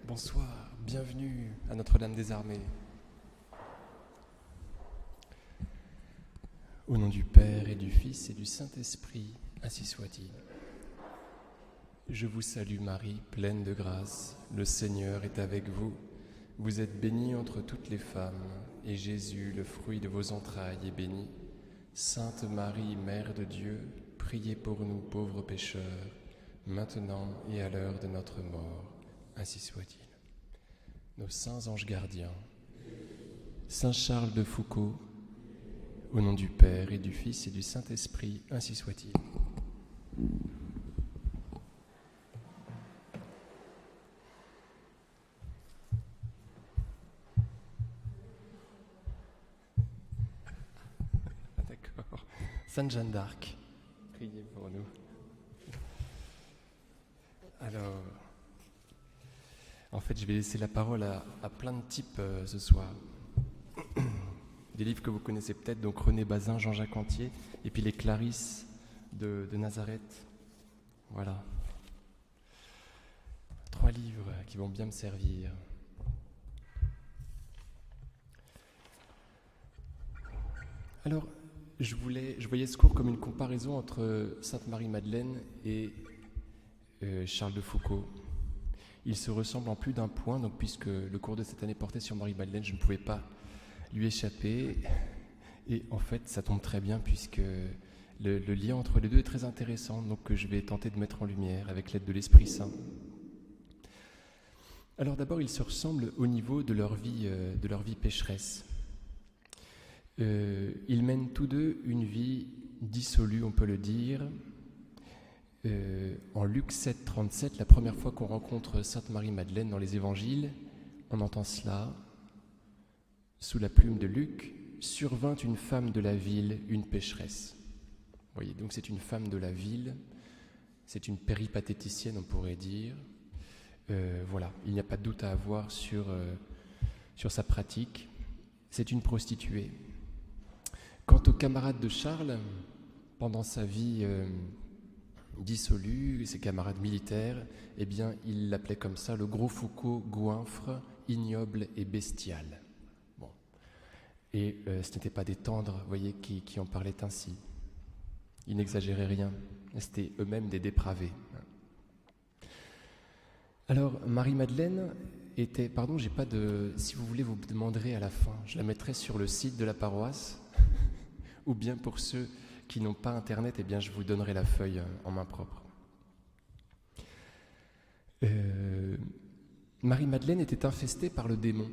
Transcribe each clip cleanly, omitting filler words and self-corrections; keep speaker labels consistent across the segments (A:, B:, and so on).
A: Bonsoir, bienvenue à Notre-Dame des Armées. Au nom du Père et du Fils et du Saint-Esprit, ainsi soit-il. Je vous salue Marie, pleine de grâce, le Seigneur est avec vous. Vous êtes bénie entre toutes les femmes, et Jésus, le fruit de vos entrailles, est béni. Sainte Marie, Mère de Dieu, priez pour nous pauvres pécheurs, maintenant et à l'heure de notre mort. Ainsi soit-il. Nos saints anges gardiens, Saint Charles de Foucauld, au nom du Père et du Fils et du Saint-Esprit, ainsi soit-il. D'accord. Sainte Jeanne d'Arc, priez pour nous. Alors, en fait, je vais laisser la parole à plein de types ce soir. Des livres que vous connaissez peut-être, donc René Bazin, Jean-Jacques Antier, et puis les Clarisses de Nazareth. Voilà. 3 livres qui vont bien me servir. Alors, je voyais ce cours comme une comparaison entre Sainte Marie-Madeleine et Charles de Foucauld. Ils se ressemblent en plus d'un point, donc puisque le cours de cette année portait sur Marie-Madeleine, je ne pouvais pas lui échapper. Et en fait, ça tombe très bien puisque le lien entre les deux est très intéressant, donc que je vais tenter de mettre en lumière avec l'aide de l'Esprit Saint. Alors d'abord, ils se ressemblent au niveau de leur vie pécheresse. Ils mènent tous deux une vie dissolue, on peut le dire. En Luc 7, 37, la première fois qu'on rencontre Sainte Marie-Madeleine dans les évangiles, on entend cela. Sous la plume de Luc, survint une femme de la ville, une pécheresse. Vous voyez, donc c'est une femme de la ville, c'est une péripatéticienne, on pourrait dire. Voilà, il n'y a pas de doute à avoir sur sa pratique. C'est une prostituée. Quant aux camarades de Charles, pendant sa vie dissolue, ses camarades militaires, eh bien, il l'appelait comme ça, le gros Foucauld goinfre, ignoble et bestial. Bon. Et ce n'étaient pas des tendres, vous voyez, qui en parlaient ainsi. Ils n'exagéraient rien, c'était eux-mêmes des dépravés. Alors, Marie-Madeleine était, si vous voulez, vous me demanderez à la fin, je la mettrai sur le site de la paroisse, ou bien pour ceux qui n'ont pas Internet, eh bien je vous donnerai la feuille en main propre. Marie-Madeleine était infestée par le démon,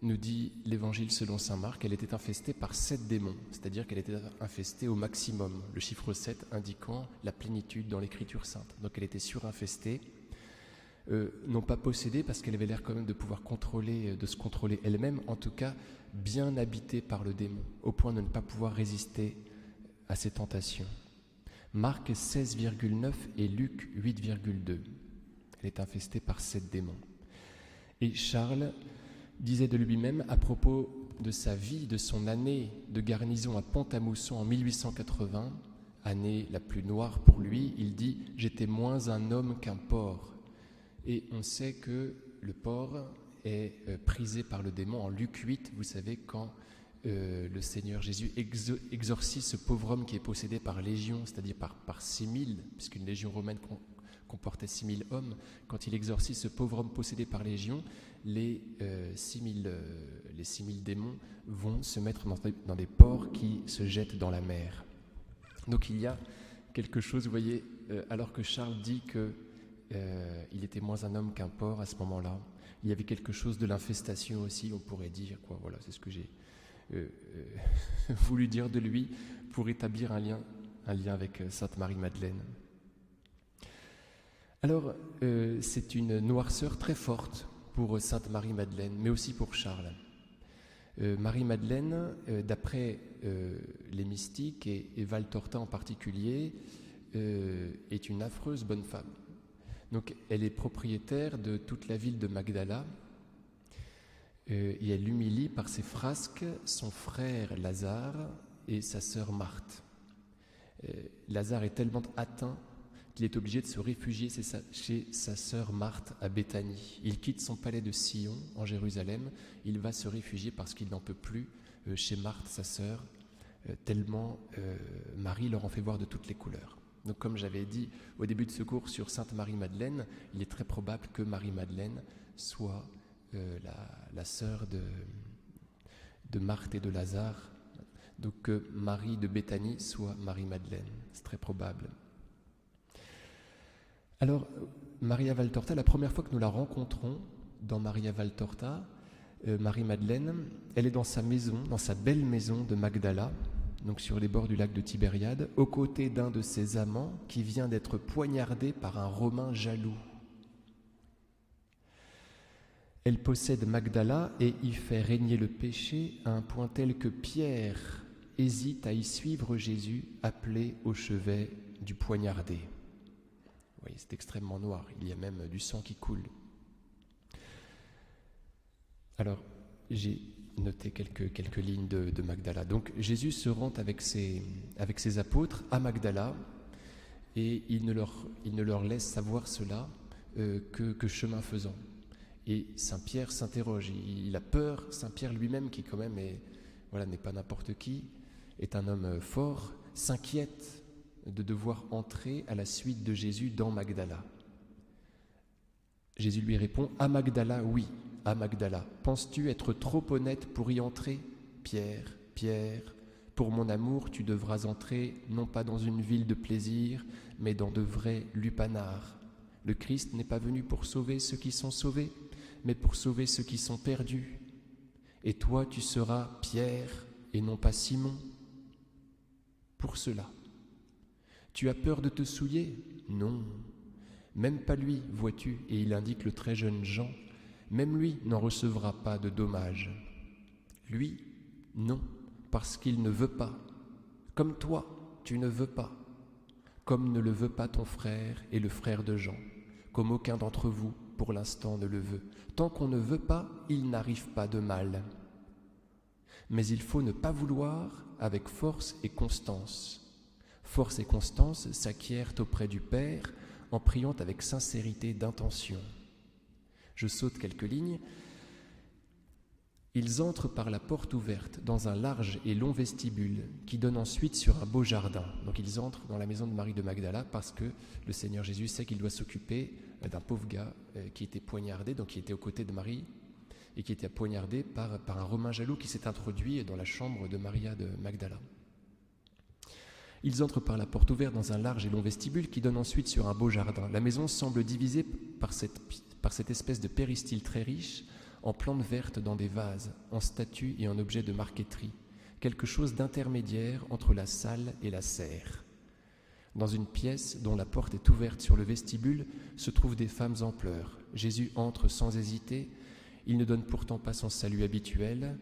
A: nous dit l'Évangile selon saint Marc. Elle était infestée par 7 démons, c'est-à-dire qu'elle était infestée au maximum, le chiffre 7 indiquant la plénitude dans l'Écriture sainte. Donc elle était surinfestée, non pas possédée parce qu'elle avait l'air quand même de pouvoir de se contrôler elle-même, en tout cas bien habitée par le démon, au point de ne pas pouvoir résister à ses tentations. Marc 16,9 et Luc 8,2. Elle est infestée par 7 démons. Et Charles disait de lui-même à propos de sa vie, de son année de garnison à Pont-à-Mousson en 1880, année la plus noire pour lui, il dit « J'étais moins un homme qu'un porc ». Et on sait que le porc est prisé par le démon en Luc 8, vous savez, quand le Seigneur Jésus exorcise ce pauvre homme qui est possédé par légion, c'est-à-dire par 6000, puisqu'une légion romaine comportait 6000 hommes. Quand il exorcise ce pauvre homme possédé par légion, les 6000 démons vont se mettre dans des porcs qui se jettent dans la mer. Donc il y a quelque chose, vous voyez, alors que Charles dit qu'il était moins un homme qu'un porc à ce moment-là, il y avait quelque chose de l'infestation aussi, on pourrait dire, quoi. Voilà, c'est ce que j'ai voulu dire de lui pour établir un lien avec Sainte Marie-Madeleine. Alors, c'est une noirceur très forte pour Sainte Marie-Madeleine, mais aussi pour Charles. Marie-Madeleine, d'après les mystiques, et Val Torta en particulier, est une affreuse bonne femme. Donc, elle est propriétaire de toute la ville de Magdala, et elle humilie par ses frasques son frère Lazare et sa sœur Marthe. Lazare est tellement atteint qu'il est obligé de se réfugier chez sa sœur Marthe à Béthanie. Il quitte son palais de Sion en Jérusalem, il va se réfugier parce qu'il n'en peut plus chez Marthe, sa sœur, tellement Marie leur en fait voir de toutes les couleurs. Donc comme j'avais dit au début de ce cours sur Sainte Marie-Madeleine, il est très probable que Marie-Madeleine soit la sœur de Marthe et de Lazare, donc que Marie de Béthanie soit Marie-Madeleine, c'est très probable. Alors, Maria Valtorta, la première fois que nous la rencontrons dans Maria Valtorta, Marie-Madeleine, elle est dans sa maison, dans sa belle maison de Magdala, donc sur les bords du lac de Tibériade, aux côtés d'un de ses amants qui vient d'être poignardé par un Romain jaloux. Elle possède Magdala et y fait régner le péché à un point tel que Pierre hésite à y suivre Jésus appelé au chevet du poignardé. Vous voyez, c'est extrêmement noir, il y a même du sang qui coule. Alors, j'ai noté quelques lignes de Magdala. Donc, Jésus se rend avec ses apôtres à Magdala et il ne leur laisse savoir cela que chemin faisant. Et Saint Pierre s'interroge, il a peur, Saint Pierre lui-même qui quand même n'est pas n'importe qui, est un homme fort, s'inquiète de devoir entrer à la suite de Jésus dans Magdala. Jésus lui répond « À Magdala, oui, à Magdala. Penses-tu être trop honnête pour y entrer ? Pierre, Pierre, pour mon amour, tu devras entrer non pas dans une ville de plaisir, mais dans de vrais lupanards. Le Christ n'est pas venu pour sauver ceux qui sont sauvés, mais pour sauver ceux qui sont perdus. Et toi, tu seras Pierre et non pas Simon. Pour cela. Tu as peur de te souiller ? Non. Même pas lui, vois-tu, et il indique le très jeune Jean, même lui n'en recevra pas de dommages. Lui, non, parce qu'il ne veut pas. Comme toi, tu ne veux pas. Comme ne le veut pas ton frère et le frère de Jean. Comme aucun d'entre vous, pour l'instant, ne le veut. Tant qu'on ne veut pas, il n'arrive pas de mal. Mais il faut ne pas vouloir avec force et constance. Force et constance s'acquièrent auprès du Père en priant avec sincérité d'intention. Je saute quelques lignes. Ils entrent par la porte ouverte dans un large et long vestibule qui donne ensuite sur un beau jardin. Donc ils entrent dans la maison de Marie de Magdala parce que le Seigneur Jésus sait qu'il doit s'occuper d'un pauvre gars qui était poignardé, donc qui était aux côtés de Marie et qui était poignardé par un Romain jaloux qui s'est introduit dans la chambre de Maria de Magdala. Ils entrent par la porte ouverte dans un large et long vestibule qui donne ensuite sur un beau jardin. La maison semble divisée par cette espèce de péristyle très riche, en plantes vertes dans des vases, en statues et en objets de marqueterie, quelque chose d'intermédiaire entre la salle et la serre. Dans une pièce dont la porte est ouverte sur le vestibule se trouvent des femmes en pleurs. Jésus entre sans hésiter, il ne donne pourtant pas son salut habituel.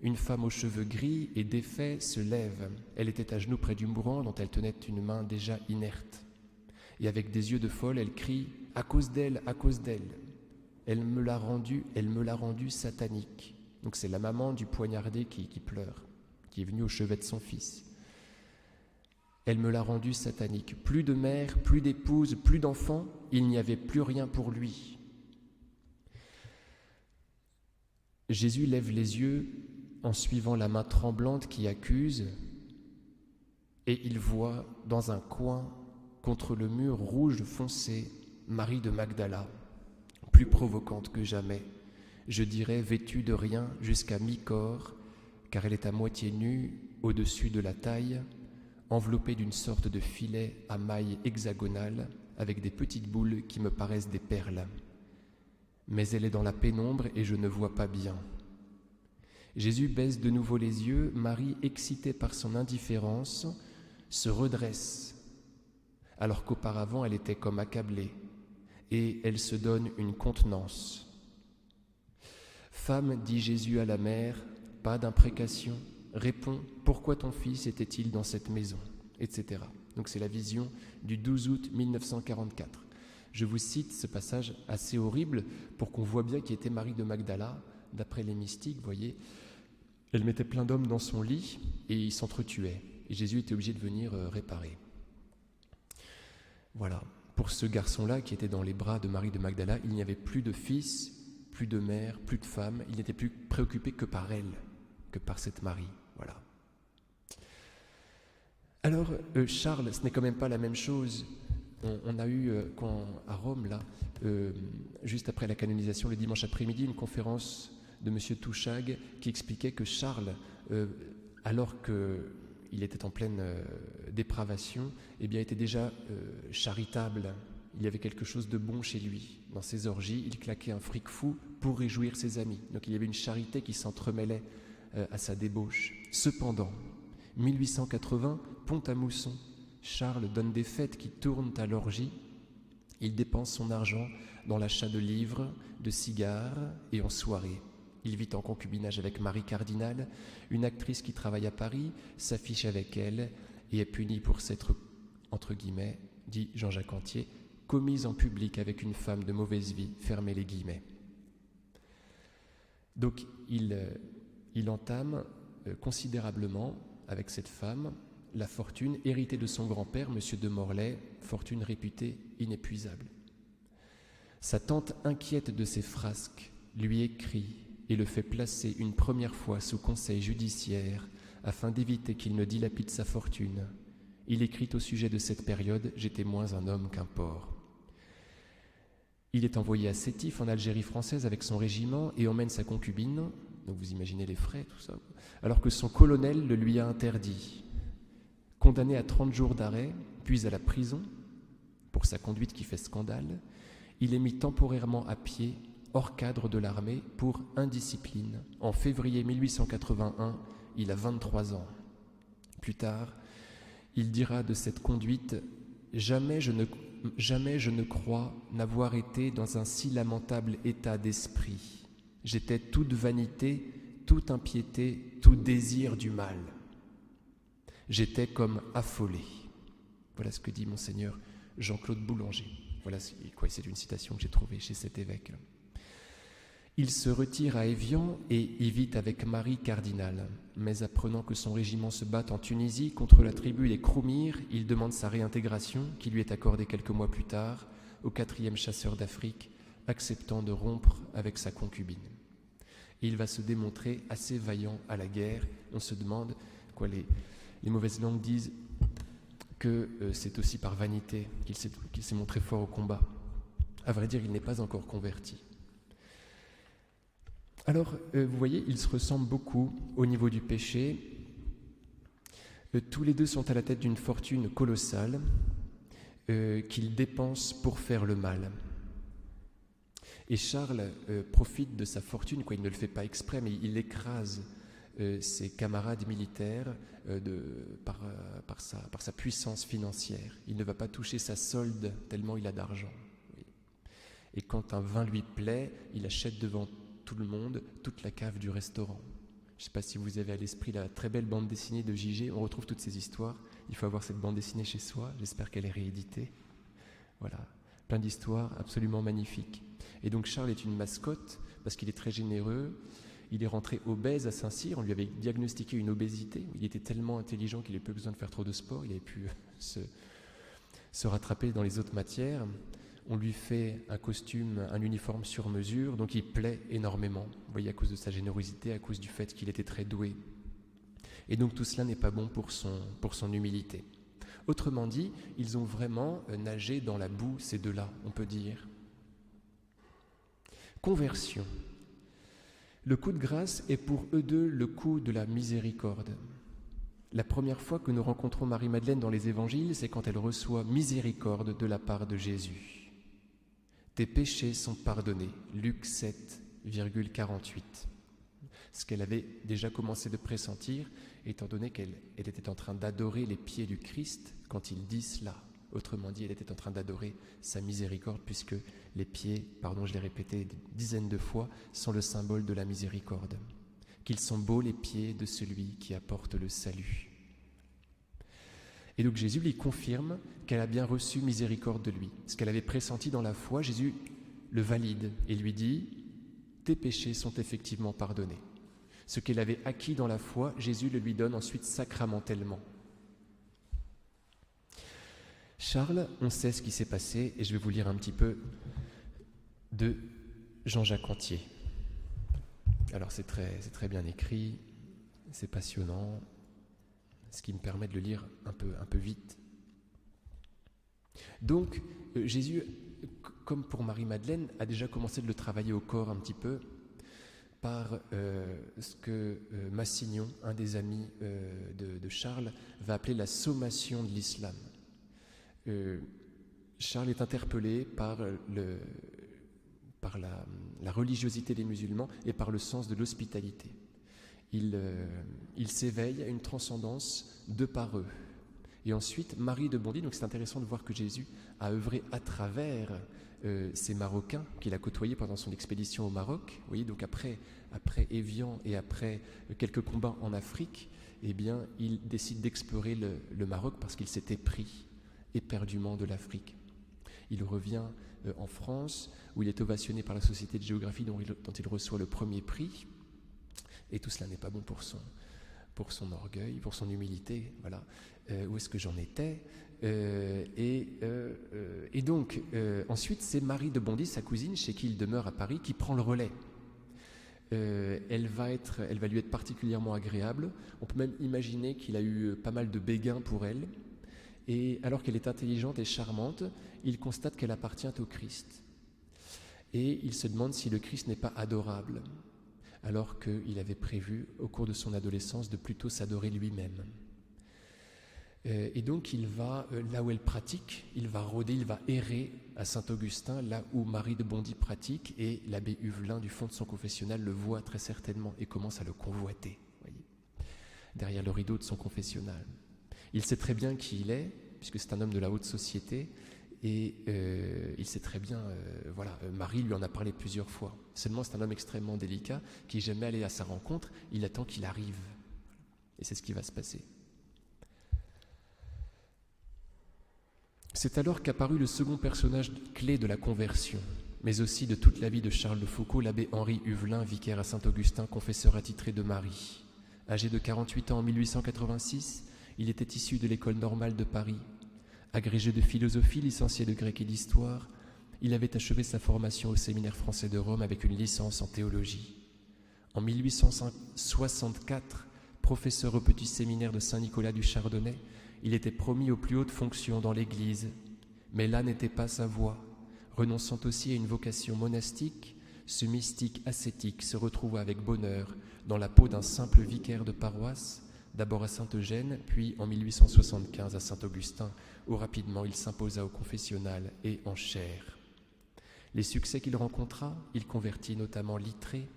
A: Une femme aux cheveux gris et défaits se lève. Elle était à genoux près du mourant dont elle tenait une main déjà inerte. Et avec des yeux de folle, elle crie « À cause d'elle, à cause d'elle !» Elle me l'a rendu satanique. Donc c'est la maman du poignardé qui pleure, qui est venue au chevet de son fils. Elle me l'a rendu satanique. Plus de mère, plus d'épouse, plus d'enfants, il n'y avait plus rien pour lui. Jésus lève les yeux en suivant la main tremblante qui accuse, et il voit dans un coin, contre le mur rouge foncé, Marie de Magdala, plus provocante que jamais, je dirais vêtue de rien jusqu'à mi-corps, car elle est à moitié nue au-dessus de la taille, enveloppée d'une sorte de filet à mailles hexagonales avec des petites boules qui me paraissent des perles. Mais elle est dans la pénombre et je ne vois pas bien. Jésus baisse de nouveau les yeux, Marie, excitée par son indifférence, se redresse, alors qu'auparavant elle était comme accablée, et elle se donne une contenance. « Femme, dit Jésus à la mère, pas d'imprécation, réponds, pourquoi ton fils était-il dans cette maison ?» etc. Donc c'est la vision du 12 août 1944. Je vous cite ce passage assez horrible pour qu'on voit bien qui était Marie de Magdala. D'après les mystiques, vous voyez, elle mettait plein d'hommes dans son lit et ils s'entretuaient. Et Jésus était obligé de venir réparer. Voilà. pour ce garçon-là qui était dans les bras de Marie de Magdala, il n'y avait plus de fils, plus de mère, plus de femme. Il n'était plus préoccupé que par elle, que par cette Marie. Voilà. Alors, Charles, ce n'est quand même pas la même chose. On a eu, à Rome, là, juste après la canonisation, le dimanche après-midi, une conférence de M. Touchag qui expliquait que Charles, alors qu'il était en pleine dépravation, eh bien, était déjà charitable. Il y avait quelque chose de bon chez lui. Dans ses orgies, il claquait un fric fou pour réjouir ses amis. Donc il y avait une charité qui s'entremêlait à sa débauche. Cependant, 1880, Pont-à-Mousson, Charles donne des fêtes qui tournent à l'orgie. Il dépense son argent dans l'achat de livres, de cigares et en soirée. Il vit en concubinage avec Marie Cardinal, une actrice qui travaille à Paris, s'affiche avec elle et est puni pour s'être, entre guillemets, dit Jean-Jacques Antier, commise en public avec une femme de mauvaise vie, fermez les guillemets. Donc il entame considérablement avec cette femme la fortune héritée de son grand-père, M. de Morlaix, fortune réputée inépuisable. Sa tante, inquiète de ses frasques, lui écrit et le fait placer une première fois sous conseil judiciaire afin d'éviter qu'il ne dilapide sa fortune. Il écrit au sujet de cette période « J'étais moins un homme qu'un porc ». Il est envoyé à Sétif, en Algérie française, avec son régiment et emmène sa concubine, donc vous imaginez les frais, tout ça, alors que son colonel le lui a interdit. Condamné à 30 jours d'arrêt, puis à la prison, pour sa conduite qui fait scandale, il est mis temporairement à pied, hors cadre de l'armée, pour indiscipline. En février 1881, il a 23 ans. Plus tard, il dira de cette conduite « Jamais je ne crois n'avoir été dans un si lamentable état d'esprit. J'étais toute vanité, toute impiété, tout désir du mal. J'étais comme affolé. » Voilà ce que dit Monseigneur Jean-Claude Boulanger. Voilà, c'est une citation que j'ai trouvée chez cet évêque. Il se retire à Évian et y vit avec Marie Cardinal. Mais apprenant que son régiment se bat en Tunisie contre la tribu des Kroumir, il demande sa réintégration, qui lui est accordée quelques mois plus tard, au 4e chasseur d'Afrique, acceptant de rompre avec sa concubine. Et il va se démontrer assez vaillant à la guerre. On se demande, les mauvaises langues disent que c'est aussi par vanité qu'il s'est montré fort au combat. À vrai dire, il n'est pas encore converti. Alors, vous voyez, ils se ressemblent beaucoup au niveau du péché. Tous les deux sont à la tête d'une fortune colossale qu'ils dépensent pour faire le mal. Et Charles profite de sa fortune, il ne le fait pas exprès, mais il écrase ses camarades militaires par sa puissance financière. Il ne va pas toucher sa solde tellement il a d'argent. Et quand un vin lui plaît, il achète devant tout le monde toute la cave du restaurant. Je ne sais pas si vous avez à l'esprit la très belle bande dessinée de J.G. On retrouve toutes ces histoires. Il faut avoir cette bande dessinée chez soi. J'espère qu'elle est rééditée. Voilà, plein d'histoires absolument magnifiques. Et donc Charles est une mascotte parce qu'il est très généreux. Il est rentré obèse à Saint-Cyr. On lui avait diagnostiqué une obésité. Il était tellement intelligent qu'il n'avait plus besoin de faire trop de sport. Il avait pu se rattraper dans les autres matières. On lui fait un costume, un uniforme sur mesure, donc il plaît énormément. Vous voyez, à cause de sa générosité, à cause du fait qu'il était très doué. Et donc tout cela n'est pas bon pour son humilité. Autrement dit, ils ont vraiment nagé dans la boue, ces deux-là, on peut dire. Conversion. Le coup de grâce est pour eux deux le coup de la miséricorde. La première fois que nous rencontrons Marie-Madeleine dans les évangiles, c'est quand elle reçoit miséricorde de la part de Jésus. Tes péchés sont pardonnés. Luc 7,48. Ce qu'elle avait déjà commencé de pressentir, étant donné qu'elle était en train d'adorer les pieds du Christ quand il dit cela. Autrement dit, elle était en train d'adorer sa miséricorde, puisque les pieds, je l'ai répété des dizaines de fois, sont le symbole de la miséricorde. Qu'ils sont beaux les pieds de celui qui apporte le salut. Et donc Jésus lui confirme qu'elle a bien reçu miséricorde de lui. Ce qu'elle avait pressenti dans la foi, Jésus le valide et lui dit « Tes péchés sont effectivement pardonnés ». Ce qu'elle avait acquis dans la foi, Jésus le lui donne ensuite sacramentellement. Charles, on sait ce qui s'est passé, et je vais vous lire un petit peu de Jean-Jacques Antier. Alors c'est très bien écrit, c'est passionnant, ce qui me permet de le lire un peu vite. Donc Jésus, comme pour Marie-Madeleine, a déjà commencé de le travailler au corps un petit peu par ce que Massignon, un des amis de Charles, va appeler la sommation de l'islam. Charles est interpellé par la religiosité des musulmans et par le sens de l'hospitalité. Il s'éveille à une transcendance de par eux. Et ensuite, Marie de Bondy, donc c'est intéressant de voir que Jésus a œuvré à travers ces Marocains qu'il a côtoyés pendant son expédition au Maroc. Vous voyez, donc après Évian et après quelques combats en Afrique, eh bien, il décide d'explorer le Maroc parce qu'il s'était pris éperdument de l'Afrique. Il revient en France, où il est ovationné par la Société de géographie dont il reçoit le premier prix. Et tout cela n'est pas bon pour son orgueil, pour son humilité. Voilà. Où est-ce que j'en étais Et donc, ensuite, c'est Marie de Bondy, sa cousine, chez qui il demeure à Paris, qui prend le relais. Elle va lui être particulièrement agréable. On peut même imaginer qu'il a eu pas mal de béguins pour elle. Et alors qu'elle est intelligente et charmante, il constate qu'elle appartient au Christ. Et il se demande si le Christ n'est pas adorable, alors qu'il avait prévu, au cours de son adolescence, de plutôt s'adorer lui-même. Et donc il va, là où elle pratique, il va rôder, il va errer à Saint-Augustin, là où Marie de Bondy pratique, et l'abbé Huvelin, du fond de son confessionnal, le voit très certainement et commence à le convoiter, voyez, derrière le rideau de son confessionnal. Il sait très bien qui il est, puisque c'est un homme de la haute société, et il sait très bien, Marie lui en a parlé plusieurs fois. Seulement, c'est un homme extrêmement délicat, qui n'est jamais allé à sa rencontre, il attend qu'il arrive. Et c'est ce qui va se passer. C'est alors qu'apparut le second personnage clé de la conversion, mais aussi de toute la vie de Charles de Foucauld, l'abbé Henri Huvelin, vicaire à Saint-Augustin, confesseur attitré de Marie. Âgé de 48 ans en 1886, il était issu de l'école normale de Paris. Agrégé de philosophie, licencié de grec et d'histoire, il avait achevé sa formation au séminaire français de Rome avec une licence en théologie. En 1864, professeur au petit séminaire de Saint-Nicolas du Chardonnay, il était promis aux plus hautes fonctions dans l'Église. Mais là n'était pas sa voie. Renonçant aussi à une vocation monastique, ce mystique ascétique se retrouva avec bonheur dans la peau d'un simple vicaire de paroisse, d'abord à Saint-Eugène, puis en 1875 à Saint-Augustin, où rapidement il s'imposa au confessionnal et en chaire. Les succès qu'il rencontra, il convertit notamment Littré,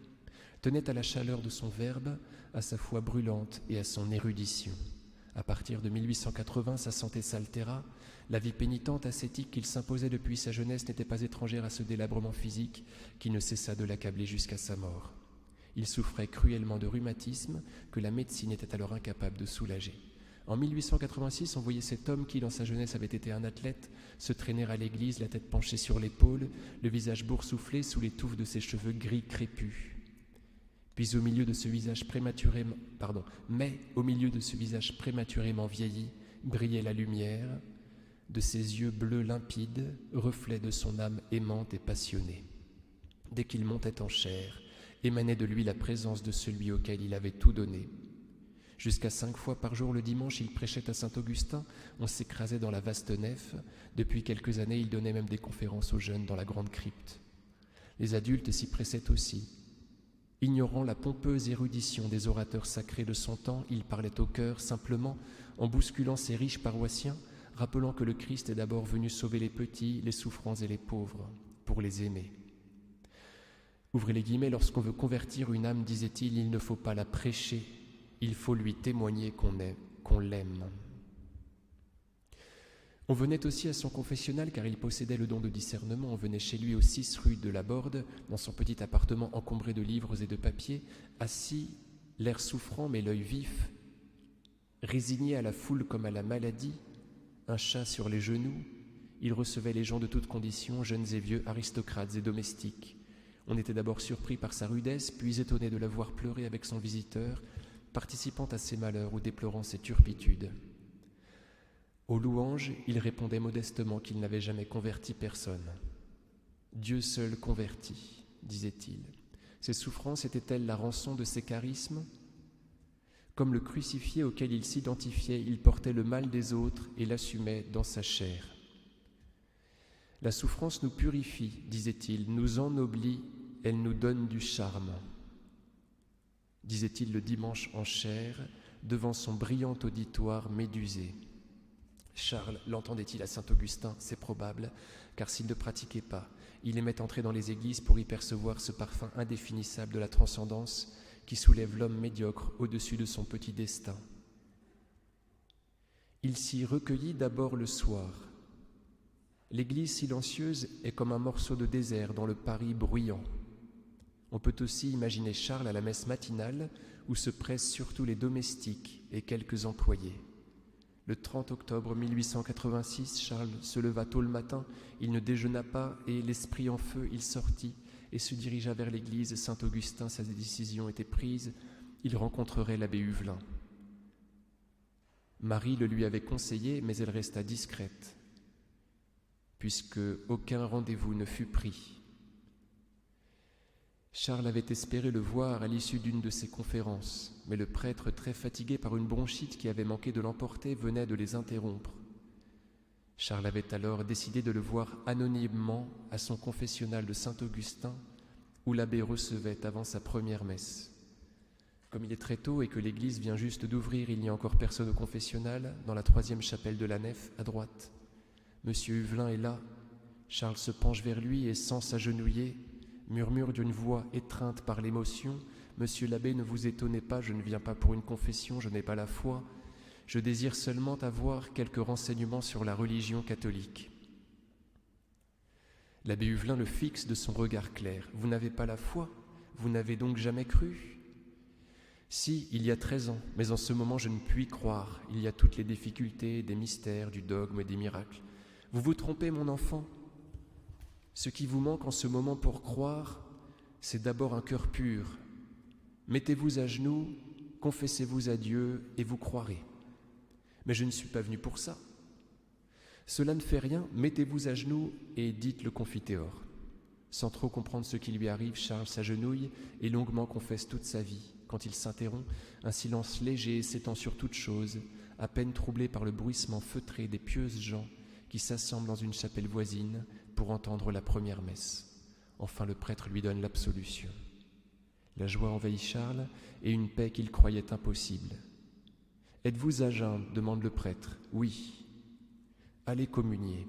A: tenaient à la chaleur de son verbe, à sa foi brûlante et à son érudition. À partir de 1880, sa santé s'altéra. La vie pénitente, ascétique qu'il s'imposait depuis sa jeunesse n'était pas étrangère à ce délabrement physique qui ne cessa de l'accabler jusqu'à sa mort. Il souffrait cruellement de rhumatisme que la médecine était alors incapable de soulager. En 1886, on voyait cet homme qui, dans sa jeunesse, avait été un athlète, se traîner à l'église, la tête penchée sur l'épaule, le visage boursouflé sous les touffes de ses cheveux gris crépus. Puis au milieu de ce visage prématurément vieilli, brillait la lumière de ses yeux bleus limpides, reflet de son âme aimante et passionnée. Dès qu'il montait en chair, émanait de lui la présence de celui auquel il avait tout donné. Jusqu'à 5 fois par jour le dimanche, il prêchait à Saint-Augustin, on s'écrasait dans la vaste nef. Depuis quelques années, il donnait même des conférences aux jeunes dans la grande crypte. Les adultes s'y pressaient aussi. Ignorant la pompeuse érudition des orateurs sacrés de son temps, il parlait au cœur simplement, en bousculant ses riches paroissiens, rappelant que le Christ est d'abord venu sauver les petits, les souffrants et les pauvres, pour les aimer. Ouvrez les guillemets, lorsqu'on veut convertir une âme, disait-il, il ne faut pas la prêcher, il faut lui témoigner qu'on l'aime. On venait aussi à son confessionnal car il possédait le don de discernement. On venait chez lui au 6 rue de la Borde, dans son petit appartement encombré de livres et de papiers, assis, l'air souffrant mais l'œil vif, résigné à la foule comme à la maladie, un chat sur les genoux. Il recevait les gens de toutes conditions, jeunes et vieux, aristocrates et domestiques. On était d'abord surpris par sa rudesse, puis étonné de la voir pleurer avec son visiteur, participant à ses malheurs ou déplorant ses turpitudes. Aux louanges, il répondait modestement qu'il n'avait jamais converti personne. Dieu seul convertit, disait-il. Ses souffrances étaient-elles la rançon de ses charismes ? Comme le crucifié auquel il s'identifiait, il portait le mal des autres et l'assumait dans sa chair. La souffrance nous purifie, disait-il, nous ennoblit, elle nous donne du charme, disait-il le dimanche en chair, devant son brillant auditoire médusé. Charles l'entendait-il à Saint-Augustin ? C'est probable, car s'il ne pratiquait pas, il aimait entrer dans les églises pour y percevoir ce parfum indéfinissable de la transcendance qui soulève l'homme médiocre au-dessus de son petit destin. Il s'y recueillit d'abord le soir. L'église silencieuse est comme un morceau de désert dans le Paris bruyant. On peut aussi imaginer Charles à la messe matinale où se pressent surtout les domestiques et quelques employés. Le 30 octobre 1886, Charles se leva tôt le matin, il ne déjeuna pas et, l'esprit en feu, il sortit et se dirigea vers l'église Saint-Augustin. Sa décision était prise, il rencontrerait l'abbé Huvelin. Marie le lui avait conseillé, mais elle resta discrète, puisque aucun rendez-vous ne fut pris. Charles avait espéré le voir à l'issue d'une de ses conférences, mais le prêtre, très fatigué par une bronchite qui avait manqué de l'emporter, venait de les interrompre. Charles avait alors décidé de le voir anonymement à son confessionnal de Saint-Augustin, où l'abbé recevait avant sa première messe. Comme il est très tôt et que l'église vient juste d'ouvrir, il n'y a encore personne au confessionnal, dans la 3e chapelle de la nef, à droite. Monsieur Huvelin est là. Charles se penche vers lui et, sans s'agenouiller, murmure d'une voix étreinte par l'émotion : « Monsieur l'abbé, ne vous étonnez pas, je ne viens pas pour une confession, je n'ai pas la foi. Je désire seulement avoir quelques renseignements sur la religion catholique. » L'abbé Huvelin le fixe de son regard clair. « Vous n'avez pas la foi ? Vous n'avez donc jamais cru ? » ?»« Si, il y a 13 ans, mais en ce moment je ne puis croire. Il y a toutes les difficultés, des mystères, du dogme et des miracles. Vous vous trompez, mon enfant. Ce qui vous manque en ce moment pour croire, c'est d'abord un cœur pur. Mettez-vous à genoux, confessez-vous à Dieu et vous croirez. Mais je ne suis pas venu pour ça. Cela ne fait rien, mettez-vous à genoux et dites le confiteor. Sans trop comprendre ce qui lui arrive, Charles s'agenouille et longuement confesse toute sa vie. Quand il s'interrompt, un silence léger s'étend sur toute chose, à peine troublé par le bruissement feutré des pieuses gens qui s'assemblent dans une chapelle voisine pour entendre la première messe. Enfin, le prêtre lui donne l'absolution. La joie envahit Charles et une paix qu'il croyait impossible. « Êtes-vous à jeun ?» demande le prêtre. « Oui. »« Allez communier. »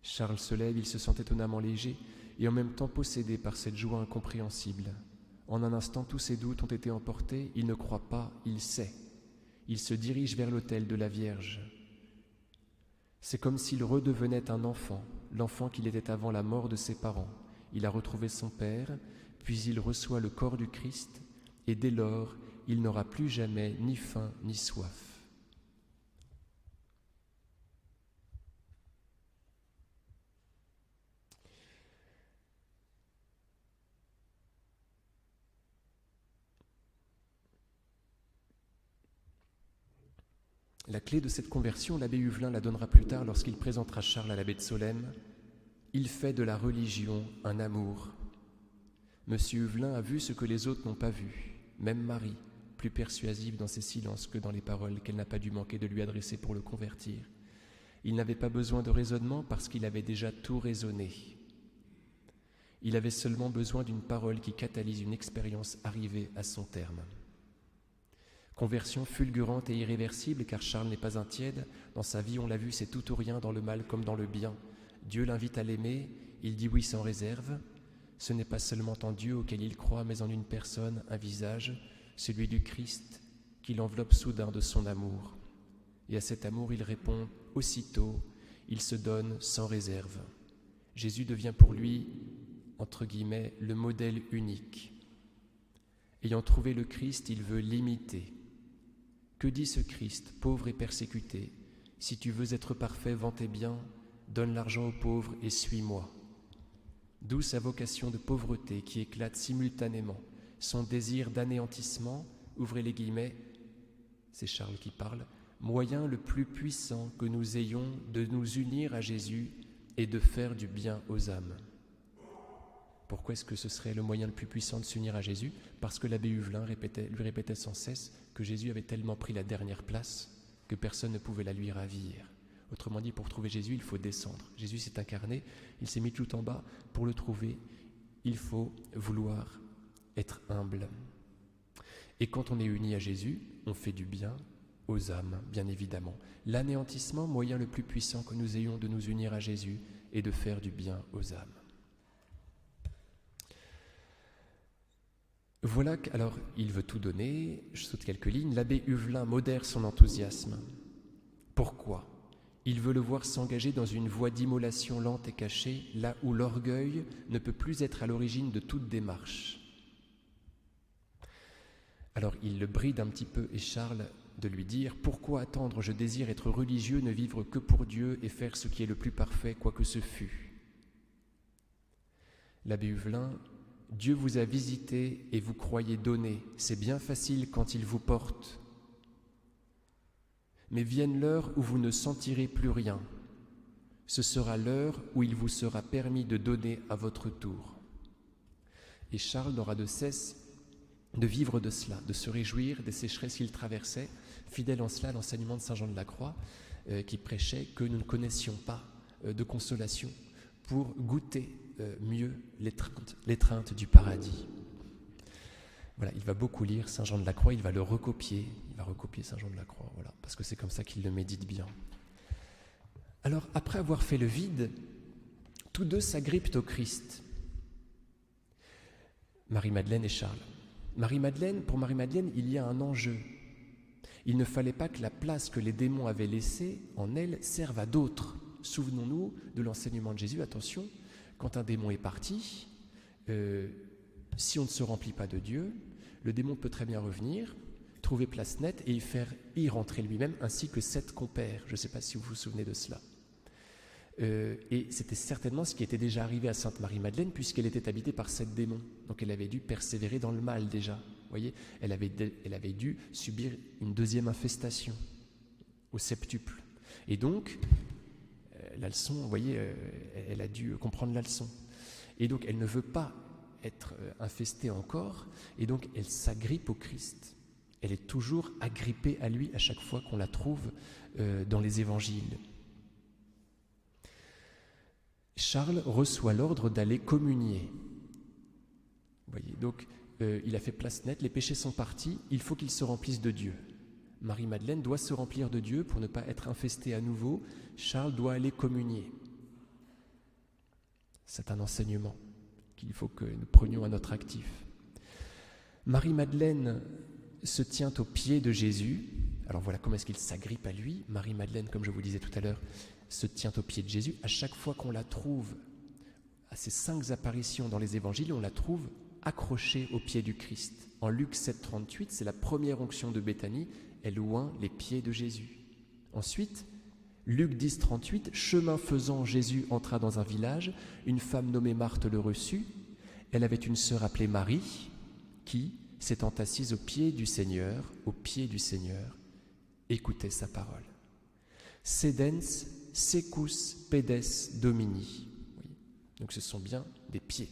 A: Charles se lève, il se sent étonnamment léger et en même temps possédé par cette joie incompréhensible. En un instant, tous ses doutes ont été emportés, il ne croit pas, il sait. Il se dirige vers l'autel de la Vierge. C'est comme s'il redevenait un enfant, l'enfant qu'il était avant la mort de ses parents. Il a retrouvé son père, puis il reçoit le corps du Christ, et dès lors, il n'aura plus jamais ni faim ni soif. La clé de cette conversion, l'abbé Huvelin la donnera plus tard lorsqu'il présentera Charles à l'abbé de Solesmes. Il fait de la religion un amour. Monsieur Huvelin a vu ce que les autres n'ont pas vu, même Marie, plus persuasive dans ses silences que dans les paroles qu'elle n'a pas dû manquer de lui adresser pour le convertir. Il n'avait pas besoin de raisonnement parce qu'il avait déjà tout raisonné. Il avait seulement besoin d'une parole qui catalyse une expérience arrivée à son terme. Conversion fulgurante et irréversible, car Charles n'est pas un tiède. Dans sa vie, on l'a vu, c'est tout ou rien, dans le mal comme dans le bien. Dieu l'invite à l'aimer, il dit oui sans réserve. Ce n'est pas seulement en Dieu auquel il croit, mais en une personne, un visage, celui du Christ, qui l'enveloppe soudain de son amour. Et à cet amour, il répond aussitôt, il se donne sans réserve. Jésus devient pour lui, entre guillemets, le modèle unique. Ayant trouvé le Christ, il veut l'imiter. Que dit ce Christ, pauvre et persécuté ? Si tu veux être parfait, vends tes biens, donne l'argent aux pauvres et suis-moi. D'où sa vocation de pauvreté qui éclate simultanément, son désir d'anéantissement, ouvrez les guillemets, c'est Charles qui parle, moyen le plus puissant que nous ayons de nous unir à Jésus et de faire du bien aux âmes. Pourquoi est-ce que ce serait le moyen le plus puissant de s'unir à Jésus? Parce que l'abbé Huvelin lui répétait sans cesse que Jésus avait tellement pris la dernière place que personne ne pouvait la lui ravir. Autrement dit, pour trouver Jésus, il faut descendre. Jésus s'est incarné, il s'est mis tout en bas. Pour le trouver, il faut vouloir être humble. Et quand on est uni à Jésus, on fait du bien aux âmes, bien évidemment. L'anéantissement, moyen le plus puissant que nous ayons de nous unir à Jésus et de faire du bien aux âmes. Voilà, alors il veut tout donner, je saute quelques lignes, l'abbé Huvelin modère son enthousiasme. Pourquoi ? Il veut le voir s'engager dans une voie d'immolation lente et cachée, là où l'orgueil ne peut plus être à l'origine de toute démarche. Alors il le bride un petit peu et Charles de lui dire « Pourquoi attendre ? Je désire être religieux, ne vivre que pour Dieu et faire ce qui est le plus parfait, quoi que ce fût. » L'abbé Huvelin, Dieu vous a visité et vous croyez donner. C'est bien facile quand il vous porte. Mais vienne l'heure où vous ne sentirez plus rien. Ce sera l'heure où il vous sera permis de donner à votre tour. Et Charles n'aura de cesse de vivre de cela, de se réjouir des sécheresses qu'il traversait, fidèle en cela à l'enseignement de saint Jean de la Croix, qui prêchait que nous ne connaissions pas de consolation pour goûter mieux l'étreinte du paradis. Voilà, il va beaucoup lire saint Jean de la Croix, il va le recopier, saint Jean de la Croix, voilà, parce que c'est comme ça qu'il le médite bien. Alors, après avoir fait le vide, tous deux s'agrippent au Christ, Marie-Madeleine et Charles. Pour Marie-Madeleine, il y a un enjeu. Il ne fallait pas que la place que les démons avaient laissée en elle serve à d'autres. Souvenons-nous de l'enseignement de Jésus, attention, quand un démon est parti, si on ne se remplit pas de Dieu, le démon peut très bien revenir, trouver place nette et y rentrer lui-même, ainsi que 7 compères. Je ne sais pas si vous vous souvenez de cela. Et c'était certainement ce qui était déjà arrivé à Sainte Marie-Madeleine, puisqu'elle était habitée par 7 démons. Donc elle avait dû persévérer dans le mal déjà. Vous voyez, elle avait dû subir une deuxième infestation au septuple. Et donc, la leçon, vous voyez, elle a dû comprendre la leçon. Et donc, elle ne veut pas être infestée encore, et donc elle s'agrippe au Christ. Elle est toujours agrippée à lui à chaque fois qu'on la trouve dans les évangiles. Charles reçoit l'ordre d'aller communier. Vous voyez, donc il a fait place nette, les péchés sont partis, il faut qu'il se remplisse de Dieu. Marie-Madeleine doit se remplir de Dieu pour ne pas être infestée à nouveau. Charles doit aller communier. C'est un enseignement qu'il faut que nous prenions à notre actif. Marie-Madeleine se tient aux pieds de Jésus. Alors voilà comment est-ce qu'il s'agrippe à lui. Marie-Madeleine, comme je vous disais tout à l'heure, se tient aux pieds de Jésus. À chaque fois qu'on la trouve, à ces 5 apparitions dans les évangiles, on la trouve accrochée aux pieds du Christ. En Luc 7, 38, c'est la première onction de Béthanie, elle oint les pieds de Jésus. Ensuite, Luc 10, 38, chemin faisant, Jésus entra dans un village, une femme nommée Marthe le reçut. Elle avait une sœur appelée Marie, qui, s'étant assise aux pieds du Seigneur, écoutait sa parole. Sedens secus pedes domini. Oui. Donc ce sont bien des pieds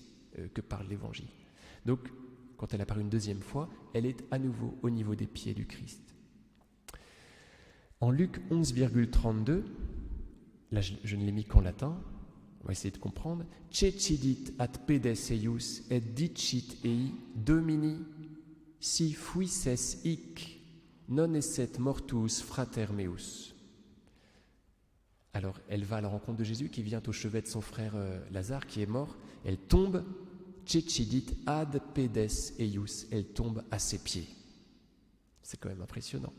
A: que parle l'Évangile. Donc, quand elle apparaît une deuxième fois, elle est à nouveau au niveau des pieds du Christ. En Luc 11,32, là je ne l'ai mis qu'en latin, on va essayer de comprendre. Cecidit at pedes eius et dicit ei domini si fuisses hic non esset mortus frater meus. Alors elle va à la rencontre de Jésus qui vient au chevet de son frère Lazare qui est mort. Elle tombe, cecidit ad pedes eius, elle tombe à ses pieds. C'est quand même impressionnant.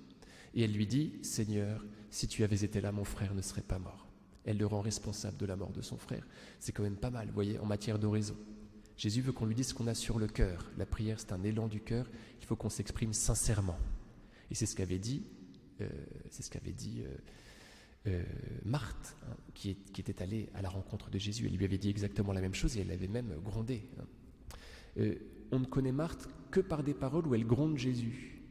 A: Et elle lui dit, Seigneur, si tu avais été là, mon frère ne serait pas mort. Elle le rend responsable de la mort de son frère. C'est quand même pas mal, vous voyez, en matière d'oraison. Jésus veut qu'on lui dise ce qu'on a sur le cœur. La prière, c'est un élan du cœur. Il faut qu'on s'exprime sincèrement. Et c'est ce qu'avait dit, Marthe, hein, qui était allée à la rencontre de Jésus. Elle lui avait dit exactement la même chose et elle l'avait même grondé. On ne connaît Marthe que par des paroles où elle gronde Jésus.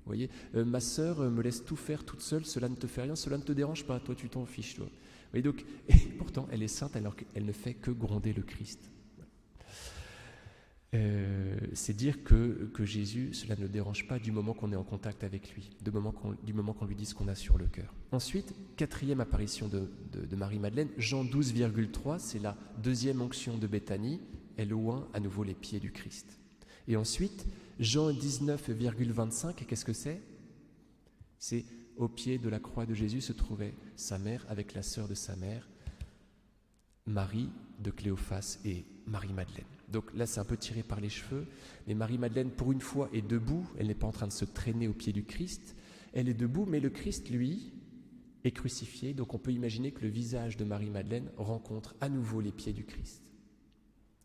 A: Vous voyez, ma sœur me laisse tout faire toute seule, cela ne te fait rien, cela ne te dérange pas, toi tu t'en fiches, toi. Vous voyez, donc, et pourtant, elle est sainte alors qu'elle ne fait que gronder le Christ. C'est dire que Jésus, cela ne le dérange pas du moment qu'on est en contact avec lui, du moment qu'on lui dit ce qu'on a sur le cœur. Ensuite, quatrième apparition de Marie-Madeleine, Jean 12,3, c'est la deuxième onction de Béthanie, elle oint à nouveau les pieds du Christ. Et ensuite, Jean 19,25, qu'est-ce que c'est ? C'est au pied de la croix de Jésus se trouvait sa mère avec la sœur de sa mère, Marie de Cléophas et Marie-Madeleine. Donc là, c'est un peu tiré par les cheveux, mais Marie-Madeleine, pour une fois, est debout, elle n'est pas en train de se traîner au pied du Christ, elle est debout, mais le Christ, lui, est crucifié, donc on peut imaginer que le visage de Marie-Madeleine rencontre à nouveau les pieds du Christ,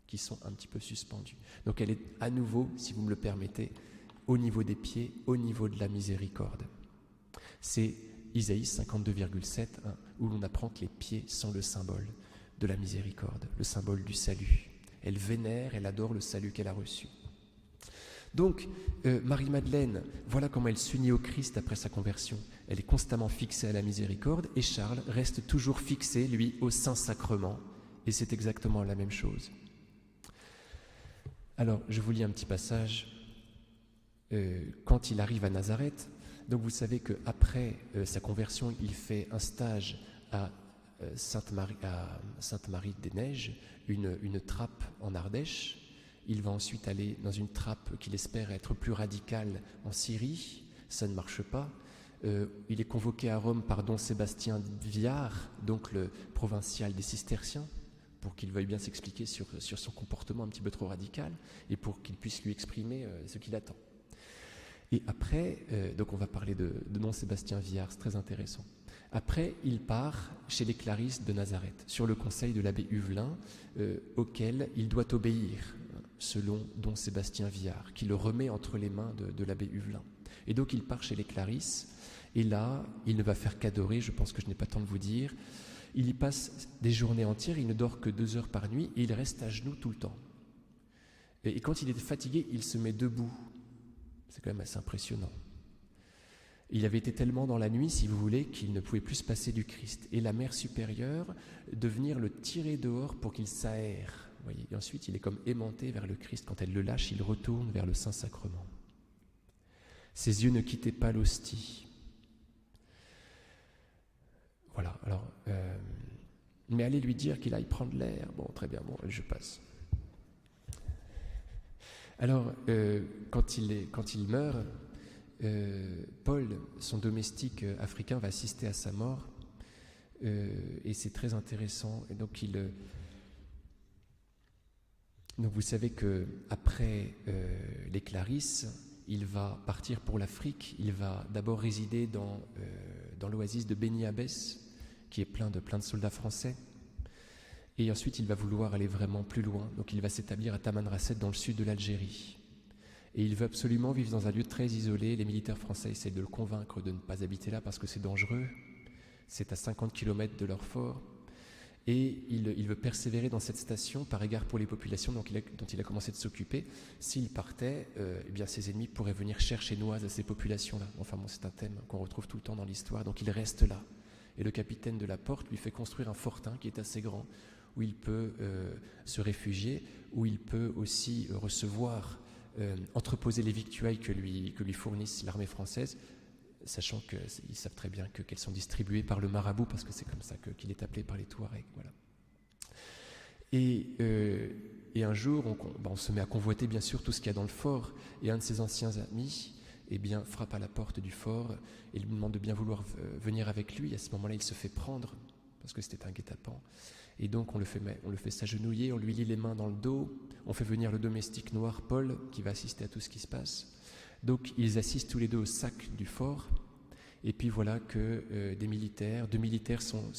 A: qui sont un petit peu suspendus. Donc elle est à nouveau, si vous me le permettez, au niveau des pieds, au niveau de la miséricorde. C'est Isaïe 52,7, où l'on apprend que les pieds sont le symbole de la miséricorde, le symbole du salut. Elle vénère, elle adore le salut qu'elle a reçu. Donc, Marie-Madeleine, voilà comment elle s'unit au Christ après sa conversion. Elle est constamment fixée à la miséricorde et Charles reste toujours fixé, lui, au Saint-Sacrement. Et c'est exactement la même chose. Alors, je vous lis un petit passage. Quand il arrive à Nazareth, donc vous savez qu'après sa conversion, il fait un stage à Sainte-Marie-des-Neiges, une trappe en Ardèche. Il va ensuite aller dans une trappe qu'il espère être plus radicale en Syrie. Ça ne marche pas. Il est convoqué à Rome par don Sébastien Viard, donc le provincial des Cisterciens, pour qu'il veuille bien s'expliquer sur son comportement un petit peu trop radical et pour qu'il puisse lui exprimer ce qu'il attend. Et après, donc on va parler de don Sébastien Viard, c'est très intéressant. Après, il part chez les Clarisses de Nazareth, sur le conseil de l'abbé Huvelin, auquel il doit obéir, selon don Sébastien Viard, qui le remet entre les mains de l'abbé Huvelin. Et donc il part chez les Clarisses, et là, il ne va faire qu'adorer, je pense que je n'ai pas le temps de vous dire. Il y passe des journées entières, il ne dort que 2 heures par nuit, et il reste à genoux tout le temps. Et quand il est fatigué, il se met debout. C'est quand même assez impressionnant. Il avait été tellement dans la nuit, si vous voulez, qu'il ne pouvait plus se passer du Christ. Et la mère supérieure de venir le tirer dehors pour qu'il s'aère. Voyez. Et ensuite, il est comme aimanté vers le Christ. Quand elle le lâche, il retourne vers le Saint-Sacrement. Ses yeux ne quittaient pas l'hostie. Voilà, alors... mais allez lui dire qu'il aille prendre l'air. Bon, très bien, bon, je passe. Alors, quand il meurt... Paul, son domestique africain, va assister à sa mort et c'est très intéressant. Et donc, donc vous savez qu'après les Clarisses, il va partir pour l'Afrique. Il va d'abord résider dans l'oasis de Beni Abbès, qui est plein de soldats français. Et ensuite, il va vouloir aller vraiment plus loin. Donc, il va s'établir à Tamanrasset, dans le sud de l'Algérie. Et il veut absolument vivre dans un lieu très isolé. Les militaires français essaient de le convaincre de ne pas habiter là parce que c'est dangereux. C'est à 50 km de leur fort. Et il veut persévérer dans cette station par égard pour les populations dont il a commencé de s'occuper. S'il partait, eh bien ses ennemis pourraient venir chercher noise à ces populations-là. Enfin bon, c'est un thème qu'on retrouve tout le temps dans l'histoire. Donc il reste là. Et le capitaine de la porte lui fait construire un fortin qui est assez grand, où il peut se réfugier, où il peut aussi recevoir... entreposer les victuailles que lui fournisse l'armée française, sachant qu'ils savent très bien qu'elles sont distribuées par le marabout, parce que c'est comme ça qu'il est appelé par les Touaregs. Voilà. Et un jour, on se met à convoiter bien sûr tout ce qu'il y a dans le fort, et un de ses anciens amis frappe à la porte du fort et lui demande de bien vouloir venir avec lui. À ce moment-là, il se fait prendre, parce que c'était un guet-apens. Et donc on le fait s'agenouiller, on lui lie les mains dans le dos, on fait venir le domestique noir, Paul, qui va assister à tout ce qui se passe. Donc ils assistent tous les deux au sac du fort, et puis voilà que deux militaires sont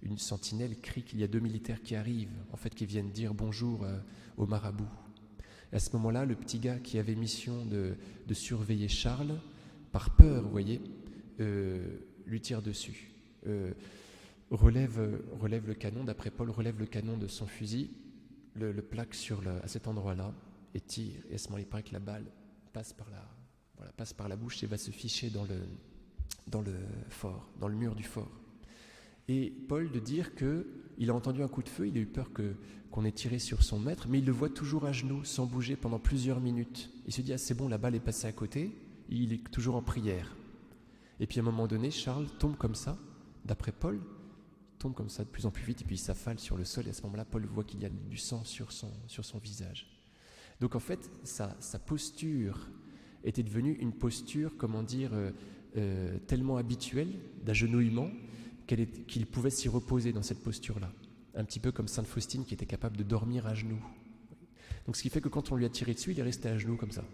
A: une sentinelle crie qu'il y a 2 militaires qui arrivent, en fait qui viennent dire bonjour au marabout. Et à ce moment-là, le petit gars qui avait mission de surveiller Charles, par peur, vous voyez, lui tire dessus. Relève le canon, d'après Paul, relève le canon de son fusil, le plaque à cet endroit-là et tire. Et à ce moment-là, il paraît que la balle passe par Voilà, passe par la bouche et va se ficher dans le fort, dans le mur du fort. Et Paul de dire qu'il a entendu un coup de feu, il a eu peur qu'on ait tiré sur son maître, mais il le voit toujours à genoux, sans bouger pendant plusieurs minutes. Il se dit, ah c'est bon, la balle est passée à côté, il est toujours en prière. Et puis à un moment donné, Charles tombe comme ça, d'après Paul, il tombe comme ça de plus en plus vite, et puis il s'affale sur le sol, et à ce moment-là, Paul voit qu'il y a du sang sur son visage. Donc en fait, sa posture était devenue une posture, tellement habituelle, d'agenouillement, qu'il pouvait s'y reposer dans cette posture-là. Un petit peu comme Sainte Faustine qui était capable de dormir à genoux. Donc ce qui fait que quand on lui a tiré dessus, il est resté à genoux comme ça,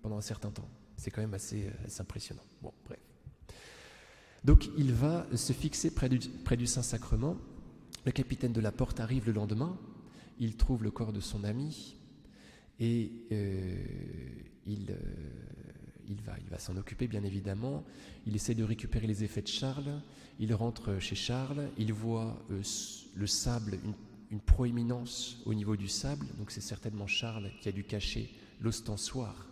A: pendant un certain temps. C'est quand même assez impressionnant. Bon, bref. Donc il va se fixer près du Saint-Sacrement. Le capitaine de la porte arrive le lendemain, il trouve le corps de son ami, et il va s'en occuper bien évidemment. Il essaie de récupérer les effets de Charles. Il rentre chez Charles, il voit le sable, une proéminence au niveau du sable. Donc c'est certainement Charles qui a dû cacher l'ostensoir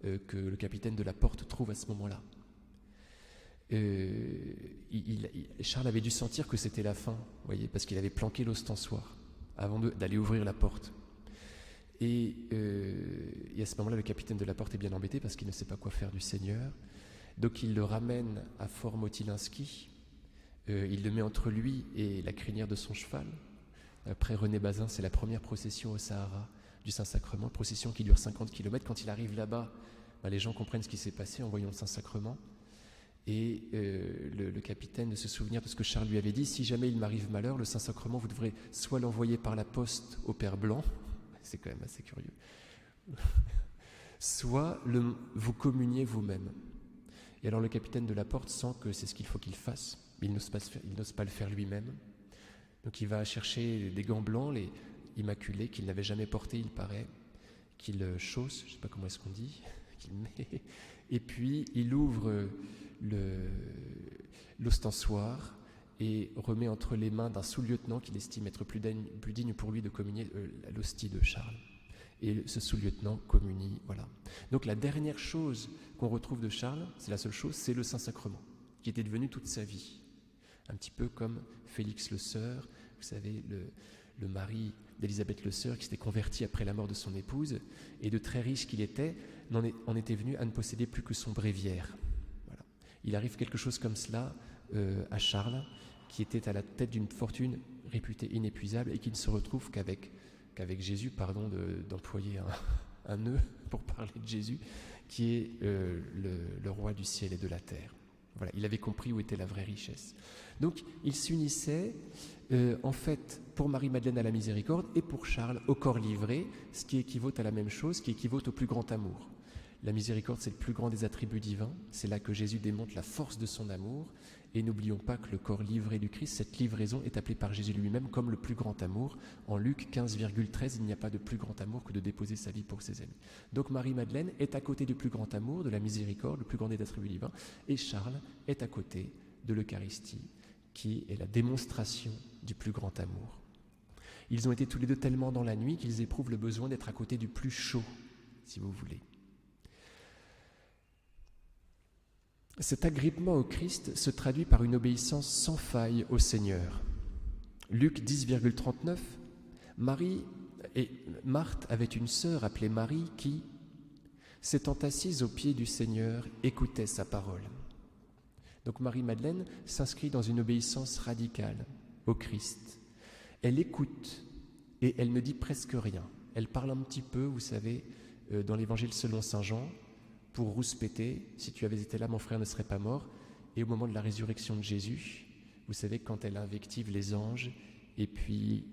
A: que le capitaine de la porte trouve à ce moment-là. Charles avait dû sentir que c'était la fin, vous voyez, parce qu'il avait planqué l'ostensoir avant d'aller ouvrir la porte. Et à ce moment-là, le capitaine de la porte est bien embêté parce qu'il ne sait pas quoi faire du Seigneur. Donc il le ramène à Fort Motylinski. Il le met entre lui et la crinière de son cheval. Après René Bazin, c'est la première procession au Sahara du Saint-Sacrement, procession qui dure 50 km. Quand il arrive là-bas, les gens comprennent ce qui s'est passé en voyant le Saint-Sacrement. Et le capitaine de se souvenir de ce que Charles lui avait dit, si jamais il m'arrive malheur, le Saint-Sacrement, vous devrez soit l'envoyer par la poste au Père Blanc, c'est quand même assez curieux, soit vous communiez vous-même. Et alors le capitaine de la porte sent que c'est ce qu'il faut qu'il fasse, mais il n'ose pas le faire lui-même. Donc il va chercher des gants blancs, les immaculés, qu'il n'avait jamais portés, il paraît, qu'il chausse, je ne sais pas comment est-ce qu'on dit, qu'il met, et puis il ouvre l'ostensoir et remet entre les mains d'un sous-lieutenant qu'il estime être plus digne pour lui de communier l'hostie de Charles. Et ce sous-lieutenant communie, voilà. Donc la dernière chose qu'on retrouve de Charles, c'est la seule chose, c'est le Saint-Sacrement, qui était devenu toute sa vie. Un petit peu comme Félix Le Sœur, vous savez, le mari d'Élisabeth Le Sœur qui s'était converti après la mort de son épouse, et de très riche qu'il était, en était venu à ne posséder plus que son bréviaire. Voilà. Il arrive quelque chose comme cela à Charles, qui était à la tête d'une fortune réputée inépuisable et qui ne se retrouve qu'avec Jésus, pardon d'employer un nœud pour parler de Jésus, qui est le roi du ciel et de la terre. Voilà, il avait compris où était la vraie richesse. Donc, il s'unissait, en fait, pour Marie-Madeleine à la miséricorde et pour Charles au corps livré, ce qui équivaut à la même chose, qui équivaut au plus grand amour. La miséricorde, c'est le plus grand des attributs divins. C'est là que Jésus démontre la force de son amour. Et n'oublions pas que le corps livré du Christ, cette livraison est appelée par Jésus lui-même comme le plus grand amour. En Luc 15,13, il n'y a pas de plus grand amour que de déposer sa vie pour ses amis. Donc Marie-Madeleine est à côté du plus grand amour, de la miséricorde, le plus grand des attributs divins, et Charles est à côté de l'Eucharistie, qui est la démonstration du plus grand amour. Ils ont été tous les deux tellement dans la nuit qu'ils éprouvent le besoin d'être à côté du plus chaud, si vous voulez. Cet agrippement au Christ se traduit par une obéissance sans faille au Seigneur. Luc 10,39, Marthe avait une sœur appelée Marie qui, s'étant assise aux pieds du Seigneur, écoutait sa parole. Donc Marie-Madeleine s'inscrit dans une obéissance radicale au Christ. Elle écoute et elle ne dit presque rien. Elle parle un petit peu, vous savez, dans l'Évangile selon saint Jean, pour rouspéter, si tu avais été là, mon frère ne serait pas mort. Et au moment de la résurrection de Jésus, vous savez, quand elle invective les anges et puis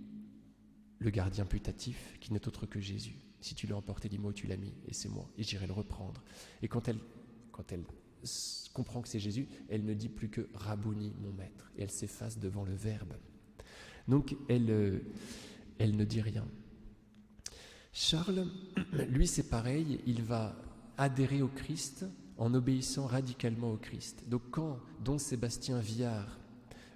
A: le gardien putatif, qui n'est autre que Jésus. Si tu l'as emporté, dis-moi où tu l'as mis, et c'est moi, et j'irai le reprendre. Et quand elle comprend que c'est Jésus, elle ne dit plus que « Rabouni, mon maître », et elle s'efface devant le Verbe. Donc, elle ne dit rien. Charles, lui, c'est pareil, il va adhérer au Christ en obéissant radicalement au Christ. Donc quand don Sébastien Viard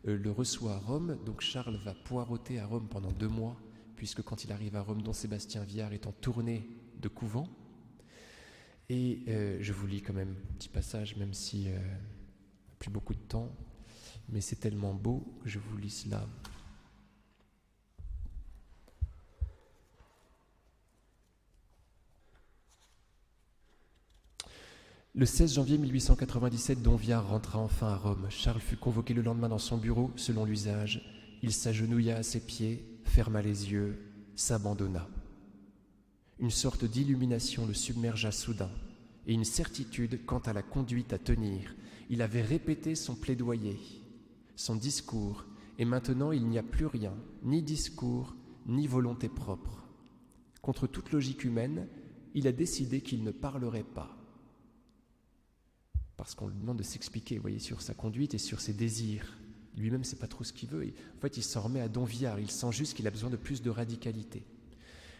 A: le reçoit à Rome, donc Charles va poireauter à Rome pendant 2 mois, puisque quand il arrive à Rome, don Sébastien Viard est en tournée de couvent. Et je vous lis quand même un petit passage, même si plus beaucoup de temps, mais c'est tellement beau que je vous lis cela. Le 16 janvier 1897, Donviard rentra enfin à Rome. Charles fut convoqué le lendemain dans son bureau, selon l'usage. Il s'agenouilla à ses pieds, ferma les yeux, s'abandonna. Une sorte d'illumination le submergea soudain, et une certitude quant à la conduite à tenir. Il avait répété son plaidoyer, son discours, et maintenant il n'y a plus rien, ni discours, ni volonté propre. Contre toute logique humaine, il a décidé qu'il ne parlerait pas. Parce qu'on lui demande de s'expliquer, vous voyez, sur sa conduite et sur ses désirs. Lui-même, c'est pas trop ce qu'il veut. En fait, il s'en remet à Donviard. Il sent juste qu'il a besoin de plus de radicalité.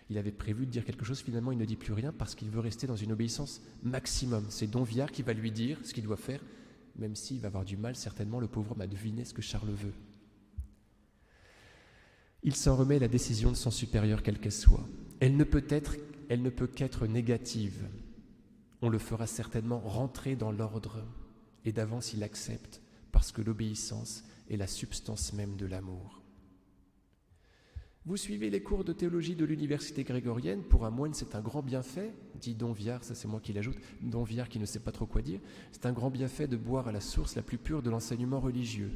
A: Il avait prévu de dire quelque chose, finalement, il ne dit plus rien parce qu'il veut rester dans une obéissance maximum. C'est Donviard qui va lui dire ce qu'il doit faire, même s'il va avoir du mal, certainement, le pauvre homme, à deviner ce que Charles veut. Il s'en remet à la décision de son supérieur, quelle qu'elle soit. Elle ne peut qu'être négative. On le fera certainement rentrer dans l'ordre, et d'avance il accepte, parce que l'obéissance est la substance même de l'amour. Vous suivez les cours de théologie de l'université grégorienne, pour un moine c'est un grand bienfait, dit Donviard, ça c'est moi qui l'ajoute, Donviard qui ne sait pas trop quoi dire, c'est un grand bienfait de boire à la source la plus pure de l'enseignement religieux.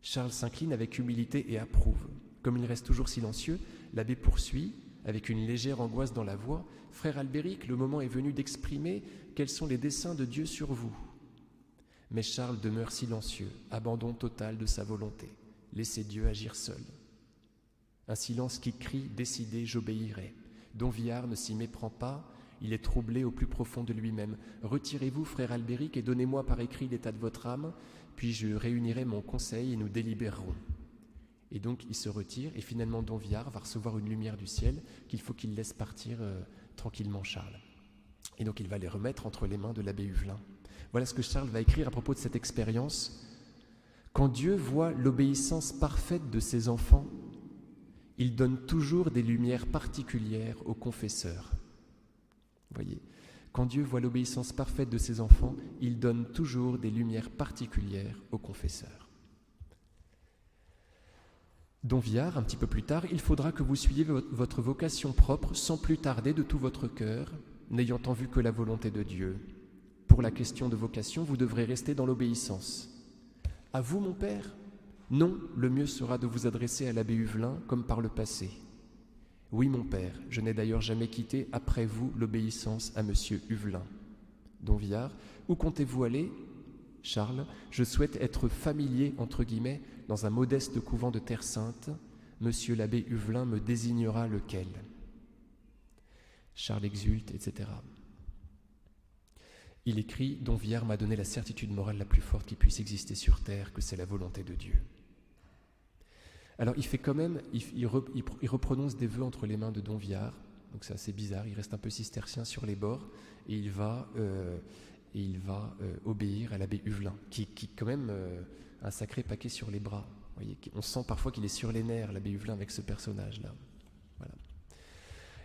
A: Charles s'incline avec humilité et approuve. Comme il reste toujours silencieux, l'abbé poursuit, avec une légère angoisse dans la voix, « Frère Albéric, le moment est venu d'exprimer quels sont les desseins de Dieu sur vous. » Mais Charles demeure silencieux, abandon total de sa volonté. Laissez Dieu agir seul. Un silence qui crie, décidé, j'obéirai. Donviard ne s'y méprend pas, il est troublé au plus profond de lui-même. Retirez-vous, frère Albéric, et donnez-moi par écrit l'état de votre âme, puis je réunirai mon conseil et nous délibérerons. Et donc il se retire, et finalement Donviard va recevoir une lumière du ciel qu'il faut qu'il laisse partir tranquillement Charles. Et donc il va les remettre entre les mains de l'abbé Huvelin. Voilà ce que Charles va écrire à propos de cette expérience. Quand Dieu voit l'obéissance parfaite de ses enfants, il donne toujours des lumières particulières aux confesseurs. Vous voyez, quand Dieu voit l'obéissance parfaite de ses enfants, il donne toujours des lumières particulières aux confesseurs. Donviard, un petit peu plus tard, il faudra que vous suiviez votre vocation propre sans plus tarder de tout votre cœur, n'ayant en vue que la volonté de Dieu. Pour la question de vocation, vous devrez rester dans l'obéissance. À vous, mon père ? Non, le mieux sera de vous adresser à l'abbé Huvelin comme par le passé. Oui, mon père, je n'ai d'ailleurs jamais quitté après vous l'obéissance à monsieur Huvelin. Donviard, où comptez-vous aller ? Charles, je souhaite être familier, entre guillemets, dans un modeste couvent de Terre Sainte. Monsieur l'abbé Huvelin me désignera lequel. Charles exulte, etc. Il écrit « Donviard m'a donné la certitude morale la plus forte qui puisse exister sur terre, que c'est la volonté de Dieu. » Alors il fait quand même, il reprononce des vœux entre les mains de Donviard, donc c'est assez bizarre, il reste un peu cistercien sur les bords, et il va obéir à l'abbé Huvelin, qui quand même a un sacré paquet sur les bras. Vous voyez, on sent parfois qu'il est sur les nerfs, l'abbé Huvelin, avec ce personnage-là. Voilà.